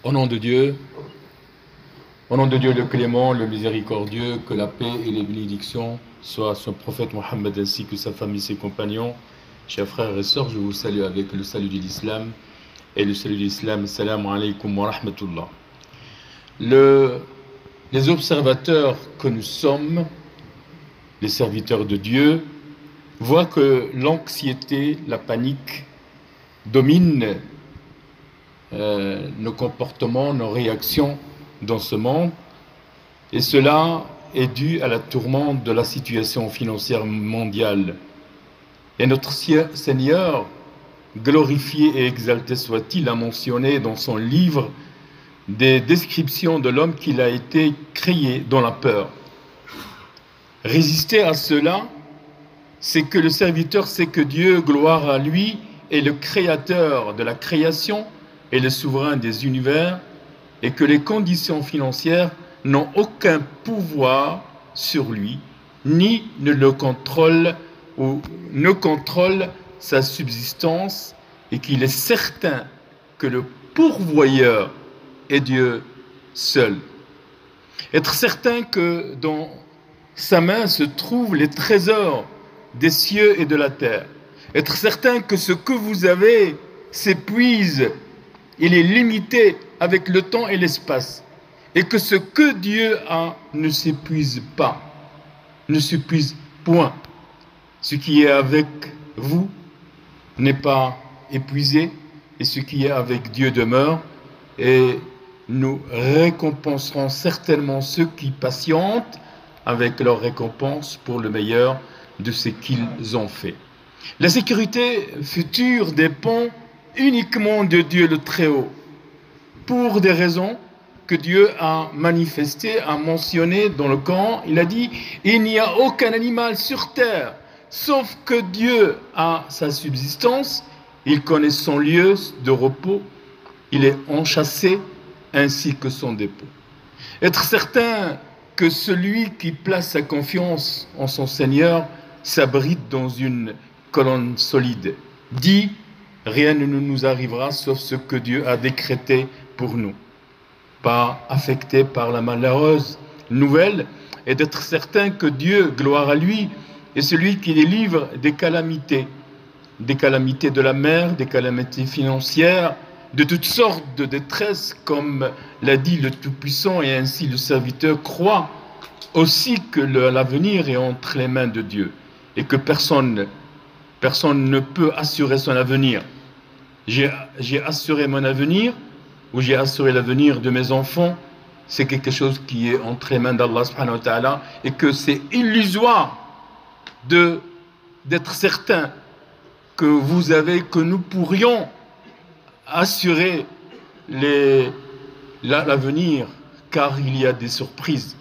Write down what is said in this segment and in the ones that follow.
Au nom de Dieu, au nom de Dieu le clément, le miséricordieux, que la paix et les bénédictions soient à son prophète Mohammed ainsi que sa famille, ses compagnons. Chers frères et sœurs, je vous salue avec le salut de l'islam. Et le salut de l'islam, salam alaykum wa rahmatullah. Les observateurs que nous sommes, les serviteurs de Dieu, voient que l'anxiété, la panique dominent nos comportements, nos réactions dans ce monde, et cela est dû à la tourmente de la situation financière mondiale. Et notre Seigneur, glorifié et exalté soit-il, a mentionné dans son livre des descriptions de l'homme qu'il a été créé dans la peur. Résister à cela, c'est que le serviteur sait que Dieu, gloire à lui, est le créateur de la création et le souverain des univers, et que les conditions financières n'ont aucun pouvoir sur lui, ni ne le contrôlent ou ne contrôlent sa subsistance, et qu'il est certain que le pourvoyeur est Dieu seul. Être certain que dans sa main se trouvent les trésors des cieux et de la terre. Être certain que ce que vous avez s'épuise, il est limité avec le temps et l'espace. Et que ce que Dieu a ne s'épuise pas, ne s'épuise point. Ce qui est avec vous n'est pas épuisé, et ce qui est avec Dieu demeure, et nous récompenserons certainement ceux qui patientent avec leur récompense pour le meilleur de ce qu'ils ont fait. La sécurité future dépend uniquement de Dieu le Très-Haut, pour des raisons que Dieu a manifestées, a mentionnées dans le Coran. Il a dit « Il n'y a aucun animal sur terre, sauf que Dieu a sa subsistance, il connaît son lieu de repos, il est enchâssé ainsi que son dépôt. » Être certain que celui qui place sa confiance en son Seigneur s'abrite dans une colonne solide. Dit, rien ne nous arrivera sauf ce que Dieu a décrété pour nous. Pas affecté par la malheureuse nouvelle, et d'être certain que Dieu, gloire à lui, est celui qui délivre des calamités de la mer, des calamités financières, de toutes sortes de détresse, comme l'a dit le Tout-Puissant, et ainsi le serviteur croit aussi que l'avenir est entre les mains de Dieu, et que personne ne peut assurer son avenir. J'ai assuré mon avenir, ou j'ai assuré l'avenir de mes enfants, c'est quelque chose qui est entre les mains d'Allah subhanahu wa ta'ala, et que c'est illusoire d'être certain que nous pourrions assurer l'avenir, car il y a des surprises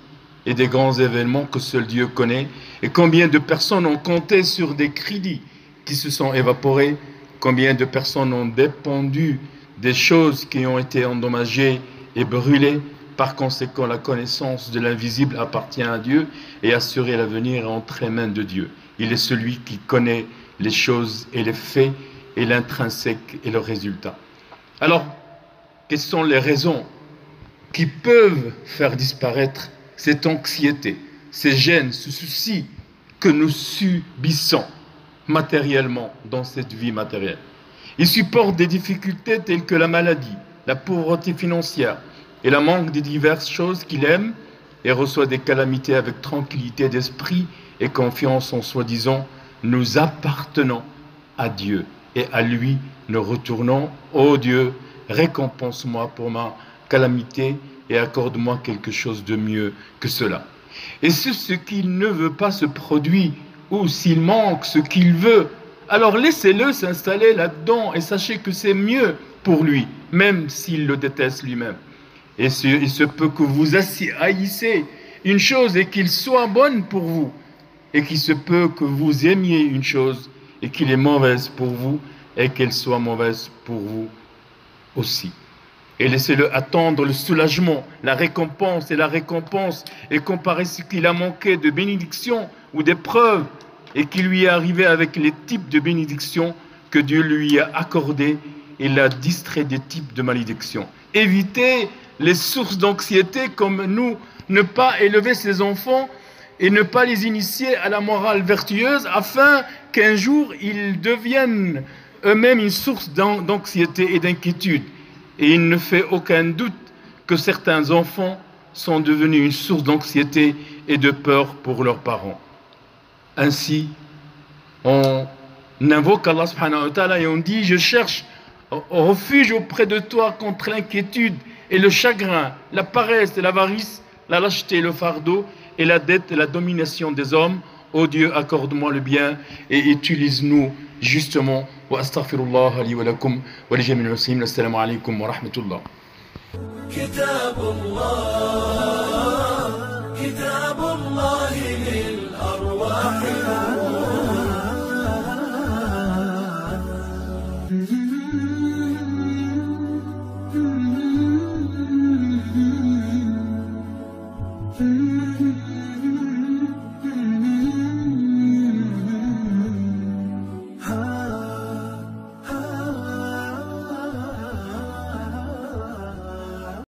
et des grands événements que seul Dieu connaît. Et combien de personnes ont compté sur des crédits qui se sont évaporés, combien de personnes ont dépendu des choses qui ont été endommagées et brûlées. Par conséquent, la connaissance de l'invisible appartient à Dieu, et assurer l'avenir est entre les mains de Dieu. Il est celui qui connaît les choses et les faits et l'intrinsèque et le résultat. Alors, quelles sont les raisons qui peuvent faire disparaître cette anxiété, ces gênes, ce souci que nous subissons matériellement dans cette vie matérielle? Ils supportent des difficultés telles que la maladie, la pauvreté financière et le manque de diverses choses qu'il aime, et reçoit des calamités avec tranquillité d'esprit et confiance en soi-disant « Nous appartenons à Dieu et à lui nous retournons. Ô Dieu, récompense-moi pour ma calamité et accorde-moi quelque chose de mieux que cela. » Et si ce qu'il ne veut pas se produit, ou s'il manque ce qu'il veut, alors laissez-le s'installer là-dedans et sachez que c'est mieux pour lui, même s'il le déteste lui-même. Et il se peut que vous haïssez une chose et qu'il soit bonne pour vous, et qu'il se peut que vous aimiez une chose et qu'il est mauvaise pour vous et qu'elle soit mauvaise pour vous aussi. Et laissez-le attendre le soulagement, la récompense, et comparer ce qu'il a manqué de bénédiction ou d'épreuve, et qui lui est arrivé avec les types de bénédictions que Dieu lui a accordées, il l'a distrait des types de malédiction. Éviter les sources d'anxiété comme nous, ne pas élever ses enfants et ne pas les initier à la morale vertueuse afin qu'un jour ils deviennent eux-mêmes une source d'anxiété et d'inquiétude. Et il ne fait aucun doute que certains enfants sont devenus une source d'anxiété et de peur pour leurs parents. Ainsi, on invoque Allah subhanahu wa ta'ala et on dit: je cherche refuge auprès de toi contre l'inquiétude et le chagrin, la paresse et l'avarice, la lâcheté, le fardeau et la dette et la domination des hommes. Ô Dieu, accorde-moi le bien et utilise-nous justement. Wa astaghfirullah li wa lakum wa li jami'il muslimin. Assalamu alaikum wa rahmatullah.